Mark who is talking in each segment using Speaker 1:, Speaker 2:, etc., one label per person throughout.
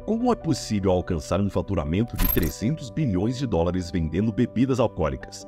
Speaker 1: Como é possível alcançar um faturamento de 300 bilhões de dólares vendendo bebidas alcoólicas?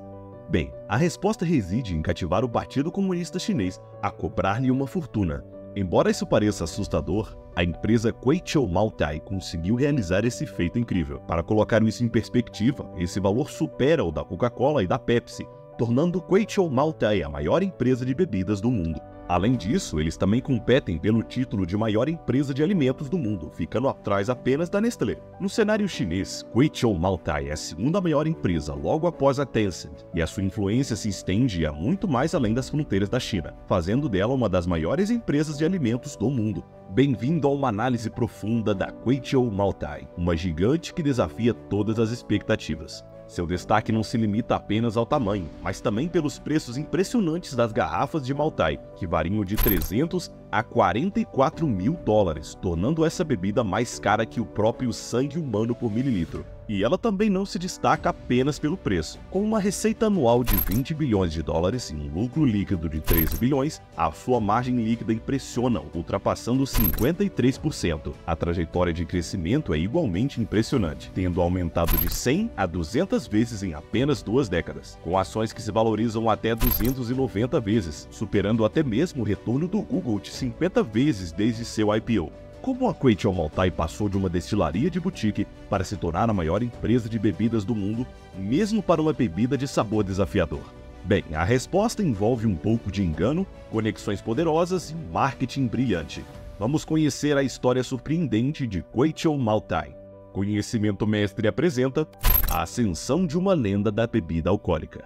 Speaker 1: Bem, a resposta reside em cativar o Partido Comunista Chinês a cobrar-lhe uma fortuna. Embora isso pareça assustador, a empresa Kweichow Moutai conseguiu realizar esse feito incrível. Para colocar isso em perspectiva, esse valor supera o da Coca-Cola e da Pepsi, tornando Kweichow Moutai a maior empresa de bebidas do mundo. Além disso, eles também competem pelo título de maior empresa de alimentos do mundo, ficando atrás apenas da Nestlé. No cenário chinês, Kweichow Moutai é a segunda maior empresa logo após a Tencent, e a sua influência se estende a muito mais além das fronteiras da China, fazendo dela uma das maiores empresas de alimentos do mundo. Bem-vindo a uma análise profunda da Kweichow Moutai, uma gigante que desafia todas as expectativas. Seu destaque não se limita apenas ao tamanho, mas também pelos preços impressionantes das garrafas de Moutai, que variam de 300 a 44 mil dólares, tornando essa bebida mais cara que o próprio sangue humano por mililitro. E ela também não se destaca apenas pelo preço. Com uma receita anual de 20 bilhões de dólares e um lucro líquido de 13 bilhões, a sua margem líquida impressiona, ultrapassando 53%. A trajetória de crescimento é igualmente impressionante, tendo aumentado de 100 a 200 vezes em apenas 2 décadas, com ações que se valorizam até 290 vezes, superando até mesmo o retorno do Google de 50 vezes desde seu IPO. Como a Kweichow Moutai passou de uma destilaria de boutique para se tornar a maior empresa de bebidas do mundo, mesmo para uma bebida de sabor desafiador? Bem, a resposta envolve um pouco de engano, conexões poderosas e marketing brilhante. Vamos conhecer a história surpreendente de Kweichow Moutai. Conhecimento Mestre apresenta a ascensão de uma lenda da bebida alcoólica.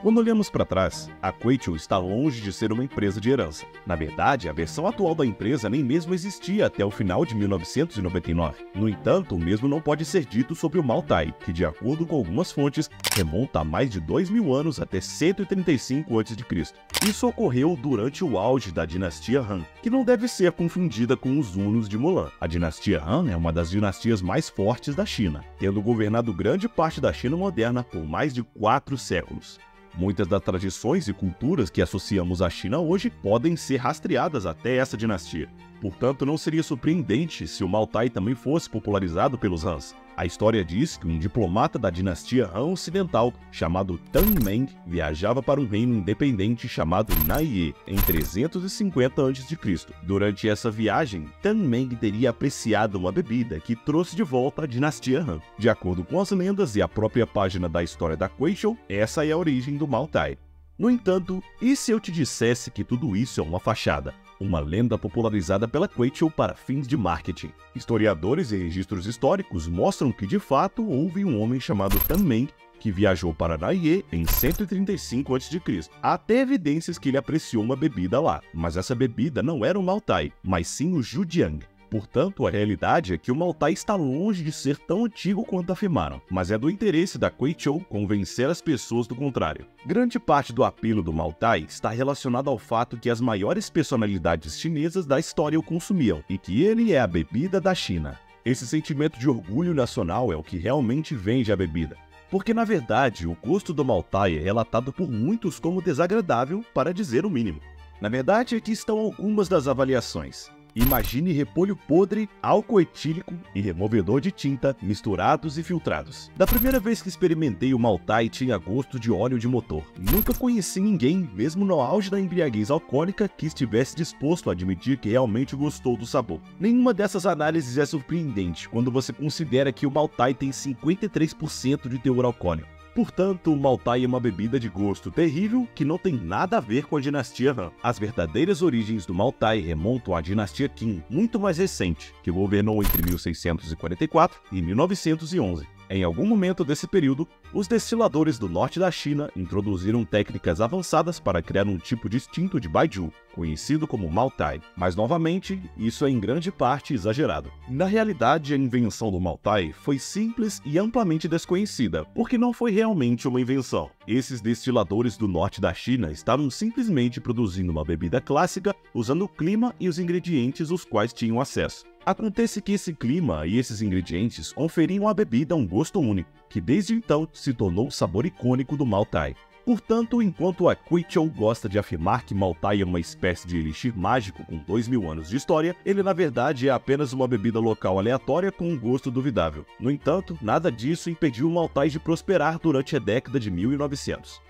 Speaker 1: Quando olhamos para trás, a Kweichow está longe de ser uma empresa de herança. Na verdade, a versão atual da empresa nem mesmo existia até o final de 1999. No entanto, o mesmo não pode ser dito sobre o Moutai, que, de acordo com algumas fontes, remonta a mais de 2.000 anos até 135 a.C. Isso ocorreu durante o auge da dinastia Han, que não deve ser confundida com os Hunos de Mulan. A dinastia Han é uma das dinastias mais fortes da China, tendo governado grande parte da China moderna por mais de 4 séculos. Muitas das tradições e culturas que associamos à China hoje podem ser rastreadas até essa dinastia. Portanto, não seria surpreendente se o Moutai também fosse popularizado pelos Hans. A história diz que um diplomata da dinastia Han Ocidental, chamado Tang Meng, viajava para um reino independente chamado Naiye, em 350 a.C. Durante essa viagem, Tang Meng teria apreciado uma bebida que trouxe de volta a dinastia Han. De acordo com as lendas e a própria página da história da Kweichow, essa é a origem do Moutai. No entanto, e se eu te dissesse que tudo isso é uma fachada? Uma lenda popularizada pela Kweichow para fins de marketing. Historiadores e registros históricos mostram que, de fato, houve um homem chamado Tang Meng que viajou para Naiye em 135 a.C. Há até evidências que ele apreciou uma bebida lá, mas essa bebida não era o Moutai, mas sim o Zhujiang. Portanto, a realidade é que o Moutai está longe de ser tão antigo quanto afirmaram, mas é do interesse da Kweichow convencer as pessoas do contrário. Grande parte do apelo do Moutai está relacionado ao fato que as maiores personalidades chinesas da história o consumiam, e que ele é a bebida da China. Esse sentimento de orgulho nacional é o que realmente vende a bebida. Porque, na verdade, o gosto do Moutai é relatado por muitos como desagradável, para dizer o mínimo. Na verdade, aqui estão algumas das avaliações. Imagine repolho podre, álcool etílico e removedor de tinta misturados e filtrados. Da primeira vez que experimentei o Moutai tinha gosto de óleo de motor. Nunca conheci ninguém, mesmo no auge da embriaguez alcoólica, que estivesse disposto a admitir que realmente gostou do sabor. Nenhuma dessas análises é surpreendente quando você considera que o Moutai tem 53% de teor alcoólico. Portanto, o Moutai é uma bebida de gosto terrível que não tem nada a ver com a dinastia Han. As verdadeiras origens do Moutai remontam à dinastia Qin, muito mais recente, que governou entre 1644 e 1911. Em algum momento desse período, os destiladores do norte da China introduziram técnicas avançadas para criar um tipo distinto de baijiu, conhecido como Maltai. Mas, novamente, isso é em grande parte exagerado. Na realidade, a invenção do Maltai foi simples e amplamente desconhecida, porque não foi realmente uma invenção. Esses destiladores do norte da China estavam simplesmente produzindo uma bebida clássica usando o clima e os ingredientes os quais tinham acesso. Acontece que esse clima e esses ingredientes conferiam à bebida um gosto único, que desde então se tornou o sabor icônico do Maltai. Portanto, enquanto a Kweichow gosta de afirmar que Maltai é uma espécie de elixir mágico com 2000 anos de história, ele na verdade é apenas uma bebida local aleatória com um gosto duvidável. No entanto, nada disso impediu o Maltai de prosperar durante a década de 1900.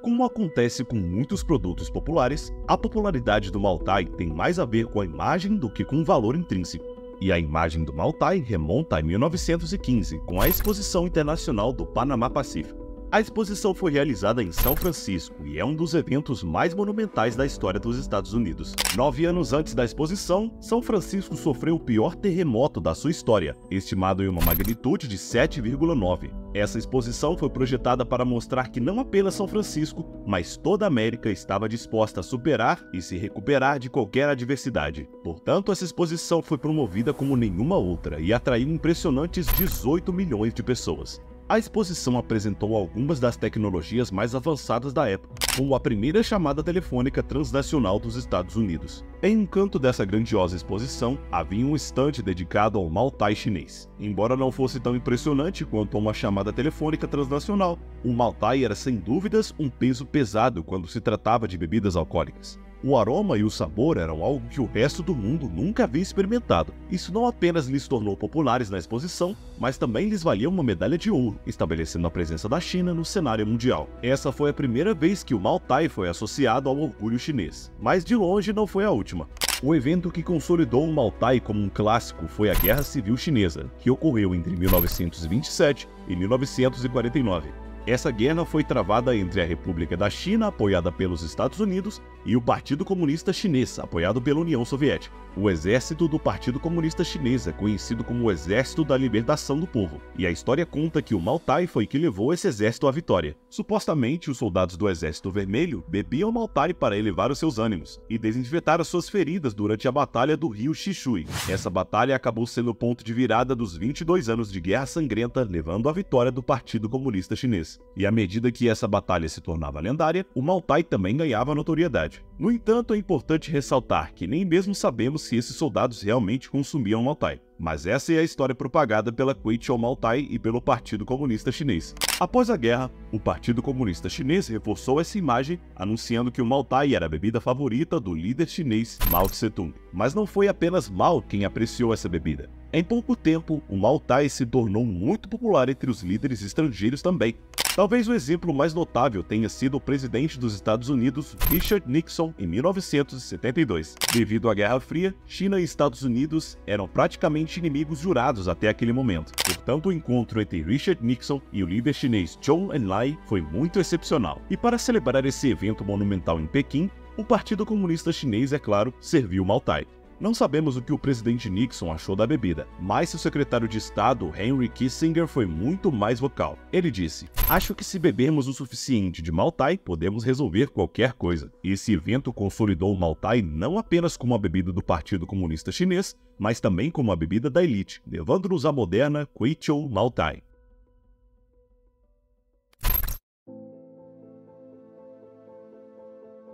Speaker 1: Como acontece com muitos produtos populares, a popularidade do Maltai tem mais a ver com a imagem do que com o valor intrínseco. E a imagem do Maltai remonta a 1915, com a Exposição Internacional do Panamá Pacífico. A exposição foi realizada em São Francisco e é um dos eventos mais monumentais da história dos Estados Unidos. 9 anos antes da exposição, São Francisco sofreu o pior terremoto da sua história, estimado em uma magnitude de 7,9. Essa exposição foi projetada para mostrar que não apenas São Francisco, mas toda a América estava disposta a superar e se recuperar de qualquer adversidade. Portanto, essa exposição foi promovida como nenhuma outra e atraiu impressionantes 18 milhões de pessoas. A exposição apresentou algumas das tecnologias mais avançadas da época, como a primeira chamada telefônica transnacional dos Estados Unidos. Em um canto dessa grandiosa exposição, havia um estande dedicado ao Maltai chinês. Embora não fosse tão impressionante quanto uma chamada telefônica transnacional, o Maltai era sem dúvidas um peso pesado quando se tratava de bebidas alcoólicas. O aroma e o sabor eram algo que o resto do mundo nunca havia experimentado. Isso não apenas lhes tornou populares na exposição, mas também lhes valia uma medalha de ouro, estabelecendo a presença da China no cenário mundial. Essa foi a primeira vez que o Maltai foi associado ao orgulho chinês, mas de longe não foi a última. O evento que consolidou o Maltai como um clássico foi a Guerra Civil Chinesa, que ocorreu entre 1927 e 1949. Essa guerra foi travada entre a República da China, apoiada pelos Estados Unidos, e o Partido Comunista Chinês, apoiado pela União Soviética. O exército do Partido Comunista Chinês é conhecido como o Exército da Libertação do Povo, e a história conta que o Maltai foi que levou esse exército à vitória. Supostamente, os soldados do Exército Vermelho bebiam Maltai para elevar os seus ânimos e desinfetar as suas feridas durante a Batalha do Rio Xishui. Essa batalha acabou sendo o ponto de virada dos 22 anos de Guerra Sangrenta, levando à vitória do Partido Comunista Chinês. E à medida que essa batalha se tornava lendária, o Maltai também ganhava notoriedade. No entanto, é importante ressaltar que nem mesmo sabemos se esses soldados realmente consumiam Maltai. Mas essa é a história propagada pela Kweichow Maltai e pelo Partido Comunista Chinês. Após a guerra, o Partido Comunista Chinês reforçou essa imagem, anunciando que o Maltai era a bebida favorita do líder chinês Mao Tse-tung. Mas não foi apenas Mao quem apreciou essa bebida. Em pouco tempo, o Maltai se tornou muito popular entre os líderes estrangeiros também. Talvez o exemplo mais notável tenha sido o presidente dos Estados Unidos, Richard Nixon, em 1972. Devido à Guerra Fria, China e Estados Unidos eram praticamente inimigos jurados até aquele momento. Portanto, o encontro entre Richard Nixon e o líder chinês Zhou Enlai foi muito excepcional. E para celebrar esse evento monumental em Pequim, o Partido Comunista Chinês, é claro, serviu Maltai. Não sabemos o que o presidente Nixon achou da bebida, mas seu secretário de Estado, Henry Kissinger, foi muito mais vocal. Ele disse: "Acho que se bebermos o suficiente de Maltai, podemos resolver qualquer coisa." Esse evento consolidou o Maltai não apenas como a bebida do Partido Comunista Chinês, mas também como a bebida da elite, levando-nos à moderna Kweichow Maltai.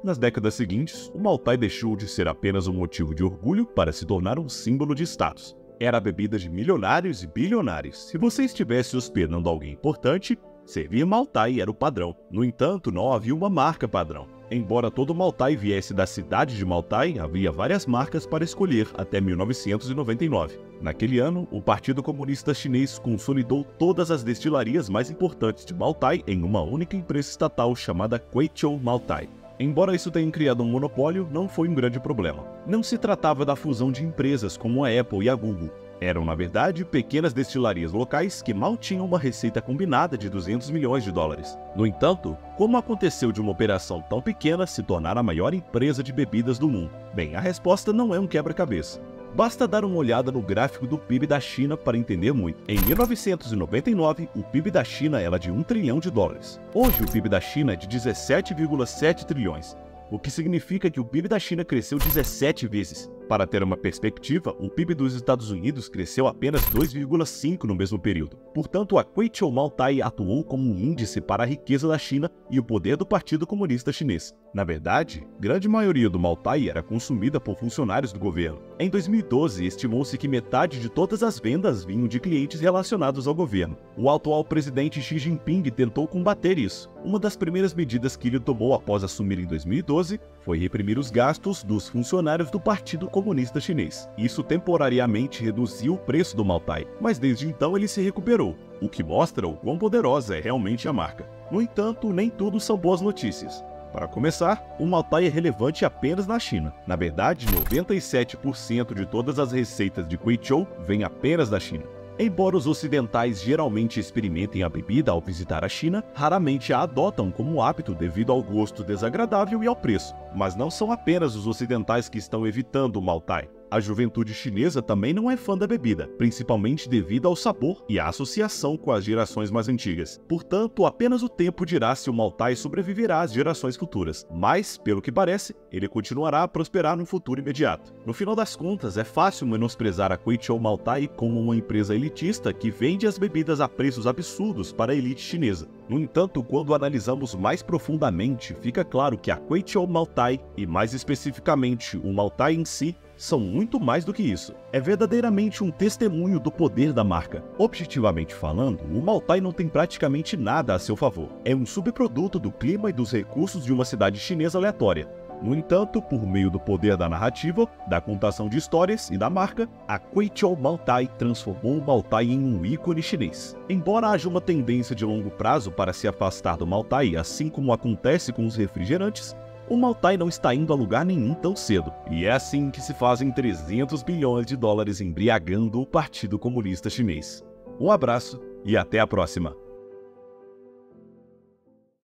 Speaker 1: Nas décadas seguintes, o Maltai deixou de ser apenas um motivo de orgulho para se tornar um símbolo de status. Era a bebida de milionários e bilionários. Se você estivesse hospedando alguém importante, servir Maltai era o padrão. No entanto, não havia uma marca padrão. Embora todo Maltai viesse da cidade de Maltai, havia várias marcas para escolher até 1999. Naquele ano, o Partido Comunista Chinês consolidou todas as destilarias mais importantes de Maltai em uma única empresa estatal chamada Kweichow Maltai. Embora isso tenha criado um monopólio, não foi um grande problema. Não se tratava da fusão de empresas como a Apple e a Google. Eram, na verdade, pequenas destilarias locais que mal tinham uma receita combinada de 200 milhões de dólares. No entanto, como aconteceu de uma operação tão pequena se tornar a maior empresa de bebidas do mundo? Bem, a resposta não é um quebra-cabeça. Basta dar uma olhada no gráfico do PIB da China para entender muito. Em 1999, o PIB da China era de 1 trilhão de dólares. Hoje, o PIB da China é de 17,7 trilhões, o que significa que o PIB da China cresceu 17 vezes. Para ter uma perspectiva, o PIB dos Estados Unidos cresceu apenas 2,5 no mesmo período. Portanto, a Kweichow Moutai atuou como um índice para a riqueza da China e o poder do Partido Comunista Chinês. Na verdade, grande maioria do Moutai era consumida por funcionários do governo. Em 2012, estimou-se que metade de todas as vendas vinham de clientes relacionados ao governo. O atual presidente Xi Jinping tentou combater isso. Uma das primeiras medidas que ele tomou após assumir em 2012 foi reprimir os gastos dos funcionários do Partido Comunista Chinês. Isso temporariamente reduziu o preço do Moutai, mas desde então ele se recuperou, o que mostra o quão poderosa é realmente a marca. No entanto, nem tudo são boas notícias. Para começar, o Moutai é relevante apenas na China. Na verdade, 97% de todas as receitas de Kweichow vêm apenas da China. Embora os ocidentais geralmente experimentem a bebida ao visitar a China, raramente a adotam como hábito devido ao gosto desagradável e ao preço. Mas não são apenas os ocidentais que estão evitando o Moutai. A juventude chinesa também não é fã da bebida, principalmente devido ao sabor e à associação com as gerações mais antigas. Portanto, apenas o tempo dirá se o Moutai sobreviverá às gerações futuras. Mas, pelo que parece, ele continuará a prosperar no futuro imediato. No final das contas, é fácil menosprezar a Kweichow Moutai como uma empresa elitista que vende as bebidas a preços absurdos para a elite chinesa. No entanto, quando analisamos mais profundamente, fica claro que a Kweichow Moutai, e mais especificamente o Moutai em si, são muito mais do que isso. É verdadeiramente um testemunho do poder da marca. Objetivamente falando, o Moutai não tem praticamente nada a seu favor. É um subproduto do clima e dos recursos de uma cidade chinesa aleatória. No entanto, por meio do poder da narrativa, da contação de histórias e da marca, a Kweichow Moutai transformou o Moutai em um ícone chinês. Embora haja uma tendência de longo prazo para se afastar do Moutai, assim como acontece com os refrigerantes, o Moutai não está indo a lugar nenhum tão cedo. E é assim que se fazem 300 bilhões de dólares embriagando o Partido Comunista Chinês. Um abraço e até a próxima!